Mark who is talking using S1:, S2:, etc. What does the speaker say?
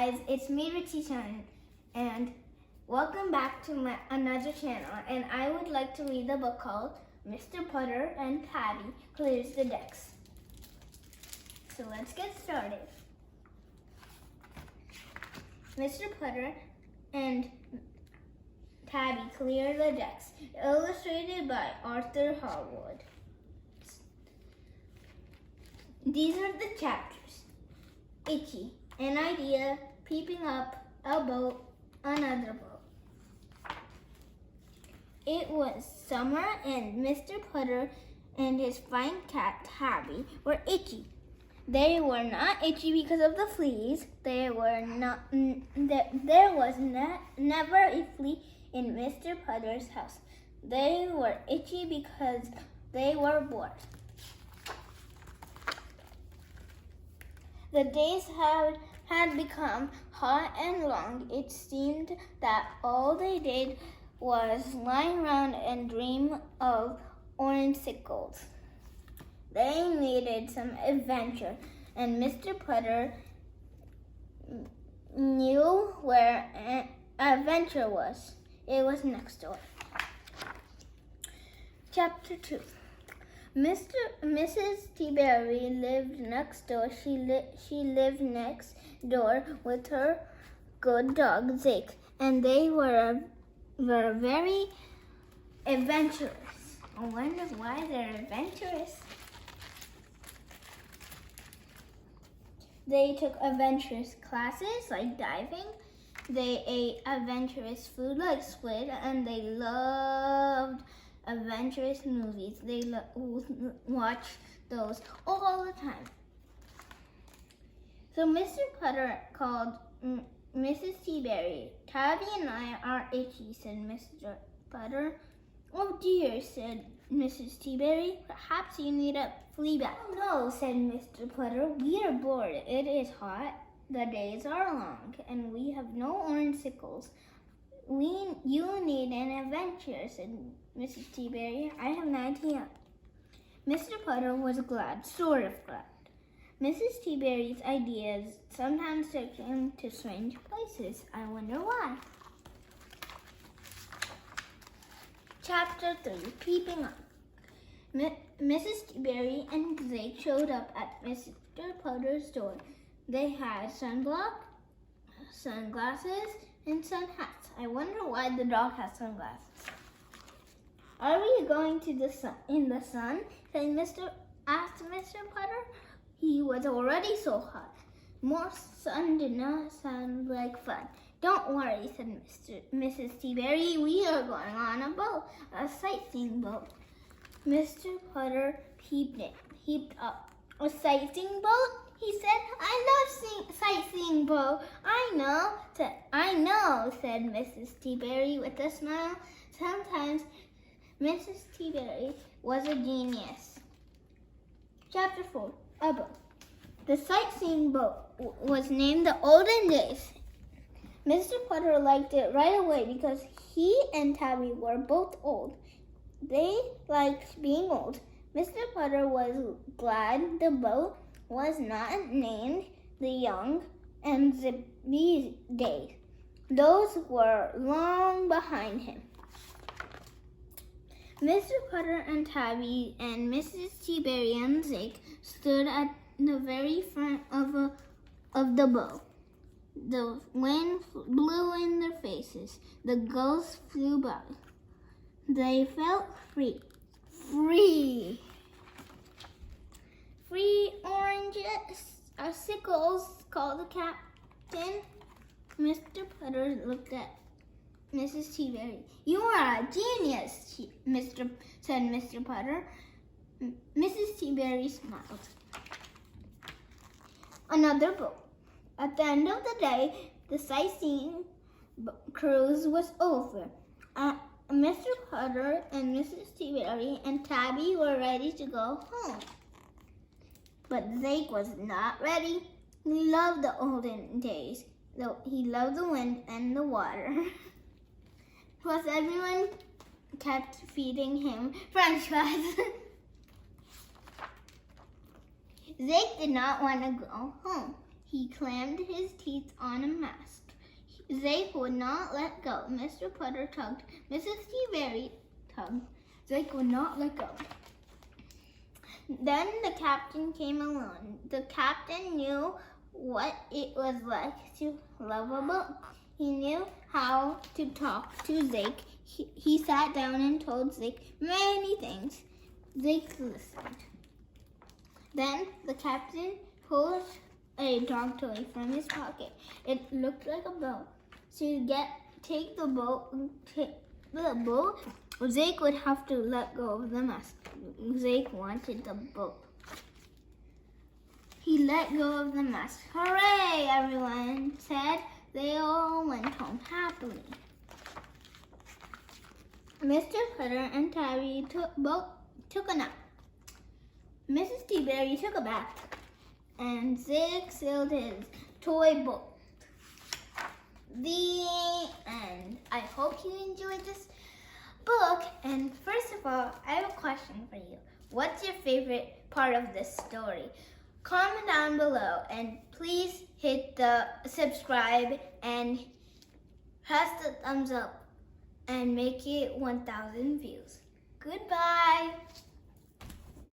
S1: guys, it's me Ritisha and welcome back to another channel, and I would like to read the book called Mr. Putter and Tabby Clears the Decks. So let's get started. Mr. Putter and Tabby Clear the Decks, illustrated by Arthur Harwood. These are the chapters. Itchy, an idea, peeping up, a boat, another boat. It was summer and Mr. Putter and his fine cat Tabby were itchy. They were not itchy because of the fleas. There was never a flea in Mr. Putter's house. They were itchy because they were bored. The days had become hot and long. It seemed that all they did was lie around and dream of orange-sickles. They needed some adventure, and Mr. Putter knew where adventure was. It was next door. Chapter 2. Mrs. Tabby lived next door. She lived next door with her good dog Zeke, and they were very adventurous. I wonder why they're adventurous. They took adventurous classes like diving. They ate adventurous food like squid, and they loved adventurous movies. They watch those all the time. So Mr. Putter called Mrs. Tabby. "Tabby and I are itchy," said Mr. Putter. "Oh dear," said Mrs. Tabby. "Perhaps you need a flea bath." "Oh no," said Mr. Putter. "We are bored. It is hot. The days are long, and we have no orange sickles. You need an adventure," said Mrs. Tabby. "I have an idea." Mr. Putter was glad, sort of glad. Mrs. Tabby's ideas sometimes took him to strange places. I wonder why. Chapter 3, Peeping Up. Mrs. Tabby and Zeke showed up at Mr. Putter's door. They had sunblock, sunglasses, and sun hats. I wonder why the dog has sunglasses. "Are we going to the sun in the sun?" asked Mr. Putter. He was already so hot. More sun did not sound like fun. "Don't worry," said Mrs. Tabby. "We are going on a boat, a sightseeing boat." Mr. Putter peeped up. "A sightseeing boat?" he said. "I love sightseeing boat. I know, said Mrs. Tabby with a smile. Sometimes Mrs. Tabby was a genius. Chapter 4, a boat. The sightseeing boat was named the Olden Days. Mr. Putter liked it right away because he and Tabby were both old. They liked being old. Mr. Putter was glad the boat was not named the Young and Zippy Days. Those were long behind him. Mr. Putter and Tabby and Mrs. Tabby and Zeke stood at the very front of the boat. The wind blew in their faces. The gulls flew by. They felt free. Free! "Free orange sickles," called the captain. Mr. Putter looked at Mrs. Tabby. "You are a genius," said Mr. Putter. Mrs. Tabby smiled. Another boat. At the end of the day, the sightseeing cruise was over. Mr. Putter and Mrs. Tabby and Tabby were ready to go home. But Zeke was not ready. He loved the olden days. He loved the wind and the water. Plus, everyone kept feeding him French fries. Zeke did not want to go home. He clammed his teeth on a mask. Zeke would not let go. Mr. Putter tugged. Mrs. T-Berry tugged. Zeke would not let go. Then the captain came along. The captain knew what it was like to love a book. He knew how to talk to Zeke. He sat down and told Zeke many things. Zeke listened. Then the captain pulled a dog toy from his pocket. It looked like a boat. To take the boat, Zeke would have to let go of the mask. Zeke wanted the boat. He let go of the mask. Hooray, everyone said. They all went home happily. Mr. Putter and Tabby took a nap. Mrs. T-Berry took a bath. And Zeke sailed his toy boat. The end. I hope you enjoyed this book. And first of all, I have a question for you. What's your favorite part of this story? Comment down below and please hit the subscribe and press the thumbs up and make it 1,000 views. Goodbye.